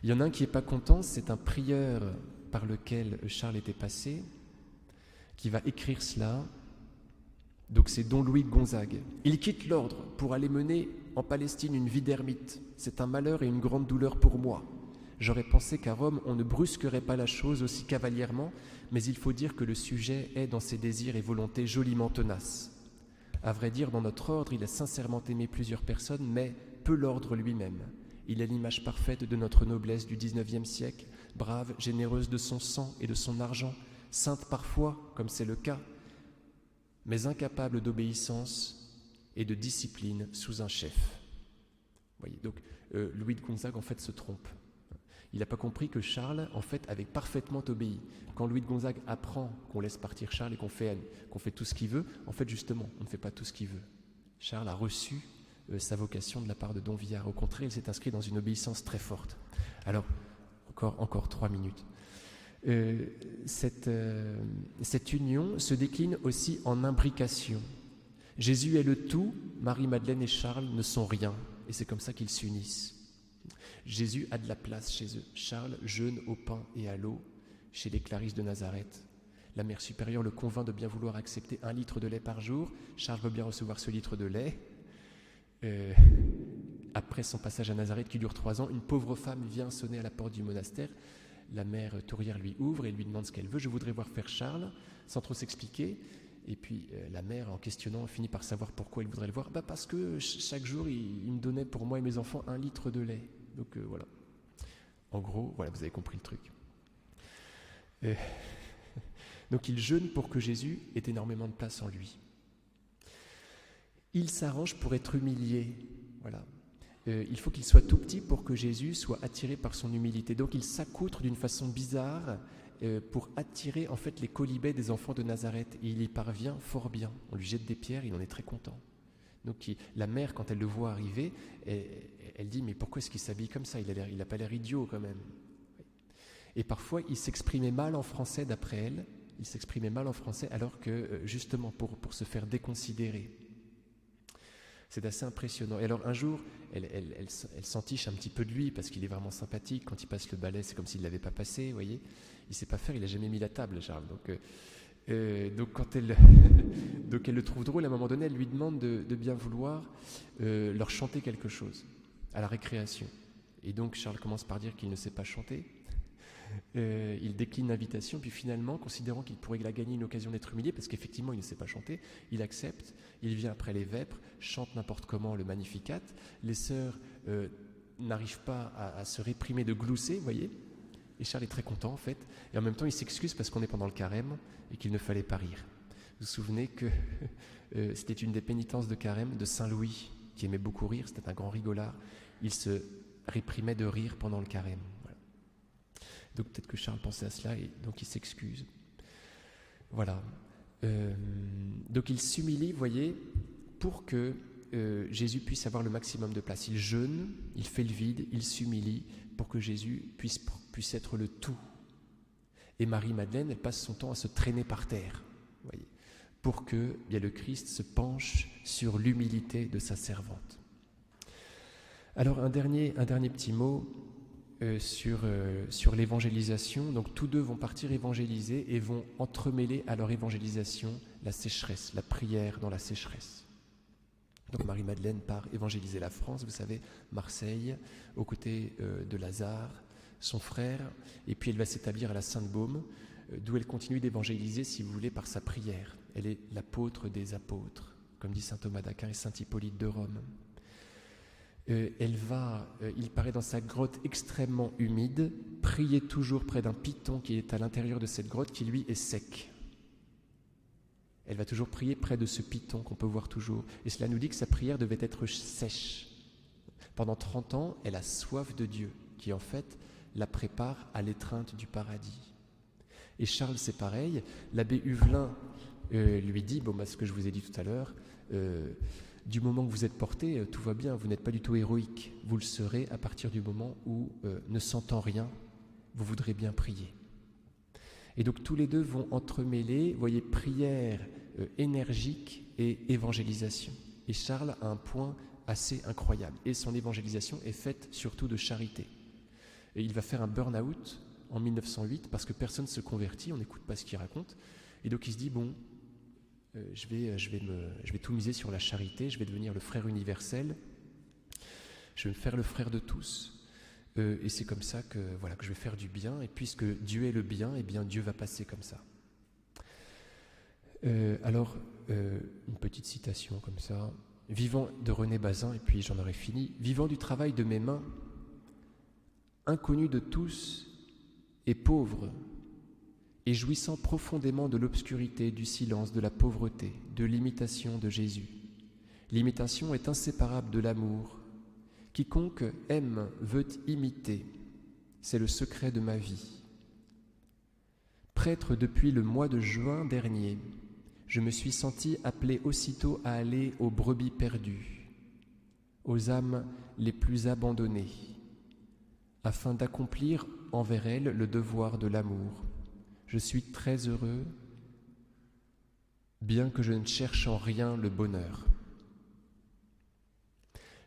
A: Il y en a un qui n'est pas content, c'est un prieur par lequel Charles était passé, qui va écrire cela. Donc c'est Don Louis de Gonzague. Il quitte l'ordre pour aller mener en Palestine une vie d'ermite. C'est un malheur et une grande douleur pour moi. J'aurais pensé qu'à Rome, on ne brusquerait pas la chose aussi cavalièrement, mais il faut dire que le sujet est, dans ses désirs et volontés, joliment tenace. À vrai dire, dans notre ordre, il a sincèrement aimé plusieurs personnes, mais peu l'ordre lui-même. Il est l'image parfaite de notre noblesse du XIXe siècle, brave, généreuse de son sang et de son argent, sainte parfois, comme c'est le cas, mais incapable d'obéissance et de discipline sous un chef. Vous voyez, donc Louis de Gonzague, en fait, se trompe. Il n'a pas compris que Charles, en fait, avait parfaitement obéi. Quand Louis de Gonzague apprend qu'on laisse partir Charles et qu'on fait tout ce qu'il veut, en fait, justement, on ne fait pas tout ce qu'il veut. Charles a reçu sa vocation de la part de Donviard. Au contraire, il s'est inscrit dans une obéissance très forte. Alors, encore 3 minutes. Cette union se décline aussi en imbrication. Jésus est le tout, Marie-Madeleine et Charles ne sont rien, et c'est comme ça qu'ils s'unissent. Jésus a de la place chez eux. Charles jeûne au pain et à l'eau, chez les Clarisses de Nazareth. La mère supérieure le convainc de bien vouloir accepter 1 litre de lait par jour. Charles veut bien recevoir ce litre de lait. Après son passage à Nazareth qui dure 3 ans, une pauvre femme vient sonner à la porte du monastère. La mère tourière lui ouvre et lui demande ce qu'elle veut. « Je voudrais voir frère Charles », sans trop s'expliquer. Et puis la mère, en questionnant, finit par savoir pourquoi il voudrait le voir. Parce que chaque jour, il me donnait pour moi et mes enfants 1 litre de lait. Donc voilà. En gros, voilà, vous avez compris le truc. Donc il jeûne pour que Jésus ait énormément de place en lui. Il s'arrange pour être humilié. Voilà. Il faut qu'il soit tout petit pour que Jésus soit attiré par son humilité. Donc il s'accoutre d'une façon bizarre pour attirer en fait les colibets des enfants de Nazareth. Et il y parvient fort bien. On lui jette des pierres, il en est très content. Donc la mère, quand elle le voit arriver, elle dit « Mais pourquoi est-ce qu'il s'habille comme ça ? Il n'a pas l'air idiot quand même. » Et parfois, il s'exprimait mal en français d'après elle. Il s'exprimait mal en français alors que, justement, pour se faire déconsidérer. C'est assez impressionnant. Et alors, un jour, elle s'entiche un petit peu de lui parce qu'il est vraiment sympathique. Quand il passe le balai, c'est comme s'il ne l'avait pas passé, vous voyez. Il ne sait pas faire, il n'a jamais mis la table, Charles. Donc quand elle le trouve drôle, à un moment donné, elle lui demande de bien vouloir leur chanter quelque chose à la récréation. Et donc, Charles commence par dire qu'il ne sait pas chanter. Il décline l'invitation, puis finalement, considérant qu'il pourrait la gagner une occasion d'être humilié, parce qu'effectivement il ne sait pas chanter, il accepte, il vient après les vêpres, chante n'importe comment le Magnificat. Les sœurs n'arrivent pas à se réprimer de glousser, vous voyez, et Charles est très content en fait, et en même temps il s'excuse parce qu'on est pendant le carême et qu'il ne fallait pas rire. Vous vous souvenez que c'était une des pénitences de carême de Saint Louis, qui aimait beaucoup rire, c'était un grand rigolard, il se réprimait de rire pendant le carême. Donc peut-être que Charles pensait à cela et donc il s'excuse. Voilà. Donc il s'humilie, vous voyez, pour que Jésus puisse avoir le maximum de place. Il jeûne, il fait le vide, il s'humilie pour que Jésus puisse être le tout. Et Marie-Madeleine, elle passe son temps à se traîner par terre, vous voyez, pour que bien, le Christ se penche sur l'humilité de sa servante. Alors un dernier petit mot sur l'évangélisation. Donc tous deux vont partir évangéliser et vont entremêler à leur évangélisation la sécheresse, la prière dans la sécheresse. Donc Marie-Madeleine part évangéliser la France, vous savez, Marseille, aux côtés de Lazare, son frère, et puis elle va s'établir à la Sainte-Baume, d'où elle continue d'évangéliser, si vous voulez, par sa prière. Elle est l'apôtre des apôtres, comme dit saint Thomas d'Aquin et saint Hippolyte de Rome. Il paraît dans sa grotte extrêmement humide, prier toujours près d'un python qui est à l'intérieur de cette grotte, qui lui est sec. Elle va toujours prier près de ce python qu'on peut voir toujours. Et cela nous dit que sa prière devait être sèche. Pendant 30 ans, elle a soif de Dieu, qui en fait la prépare à l'étreinte du paradis. Et Charles, c'est pareil. L'abbé Huvelin lui dit, ce que je vous ai dit tout à l'heure, du moment que vous êtes porté, tout va bien, vous n'êtes pas du tout héroïque. Vous le serez à partir du moment où, ne sentant rien, vous voudrez bien prier. Et donc tous les deux vont entremêler, vous voyez, prière énergique et évangélisation. Et Charles a un point assez incroyable. Et son évangélisation est faite surtout de charité. Et il va faire un burn-out en 1908 parce que personne ne se convertit, on n'écoute pas ce qu'il raconte. Et donc il se dit, je vais tout miser sur la charité, je vais devenir le frère universel, je vais me faire le frère de tous. Et c'est comme ça que je vais faire du bien. Et puisque Dieu est le bien, eh bien Dieu va passer comme ça. Une petite citation comme ça. Vivant de René Bazin, et puis j'en aurai fini. Vivant du travail de mes mains, inconnu de tous et pauvre, et jouissant profondément de l'obscurité, du silence, de la pauvreté, de l'imitation de Jésus. L'imitation est inséparable de l'amour. Quiconque aime veut imiter. C'est le secret de ma vie. Prêtre depuis le mois de juin dernier, je me suis senti appelé aussitôt à aller aux brebis perdues, aux âmes les plus abandonnées, afin d'accomplir envers elles le devoir de l'amour. Je suis très heureux, bien que je ne cherche en rien le bonheur.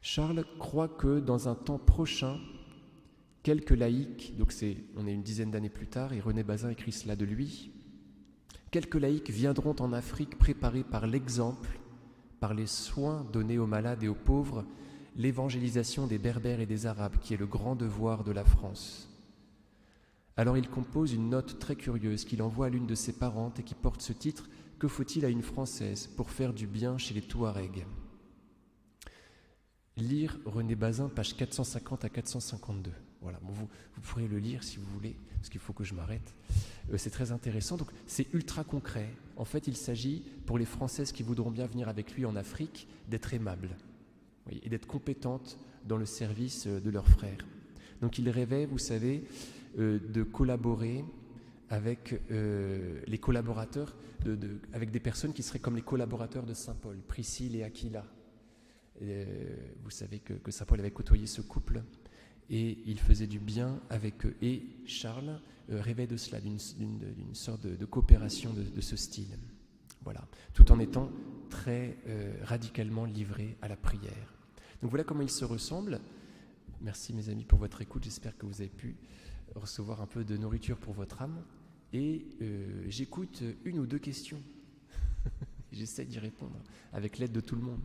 A: Charles croit que dans un temps prochain, Quelques laïcs, donc on est une dizaine d'années plus tard, et René Bazin écrit cela de lui, quelques laïcs viendront en Afrique préparer par l'exemple, par les soins donnés aux malades et aux pauvres, l'évangélisation des Berbères et des Arabes, qui est le grand devoir de la France. Alors il compose une note très curieuse qu'il envoie à l'une de ses parentes et qui porte ce titre « Que faut-il à une Française pour faire du bien chez les Touaregs ?» Lire René Bazin, page 450 à 452. Voilà, bon, vous pourrez le lire si vous voulez, parce qu'il faut que je m'arrête. C'est très intéressant, donc c'est ultra concret. En fait, il s'agit, pour les Françaises qui voudront bien venir avec lui en Afrique, d'être aimables, oui, et d'être compétentes dans le service de leurs frères. Donc il rêvait, vous savez, de collaborer avec les collaborateurs, avec des personnes qui seraient comme les collaborateurs de Saint Paul, Priscille et Aquila. Vous savez que Saint Paul avait côtoyé ce couple et il faisait du bien avec eux. Et Charles rêvait de cela, d'une sorte de coopération de ce style. Voilà, tout en étant très radicalement livré à la prière. Donc voilà comment ils se ressemblent. Merci mes amis pour votre écoute, j'espère que vous avez pu recevoir un peu de nourriture pour votre âme. Et j'écoute une ou deux questions. J'essaie d'y répondre avec l'aide de tout le monde.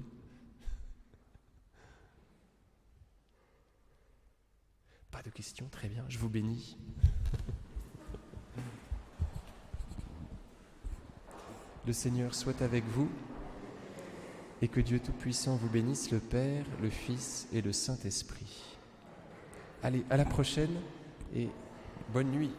A: Pas de questions, très bien, je vous bénis. Le Seigneur soit avec vous et que Dieu Tout-Puissant vous bénisse, le Père, le Fils et le Saint-Esprit. Allez, à la prochaine et bonne nuit.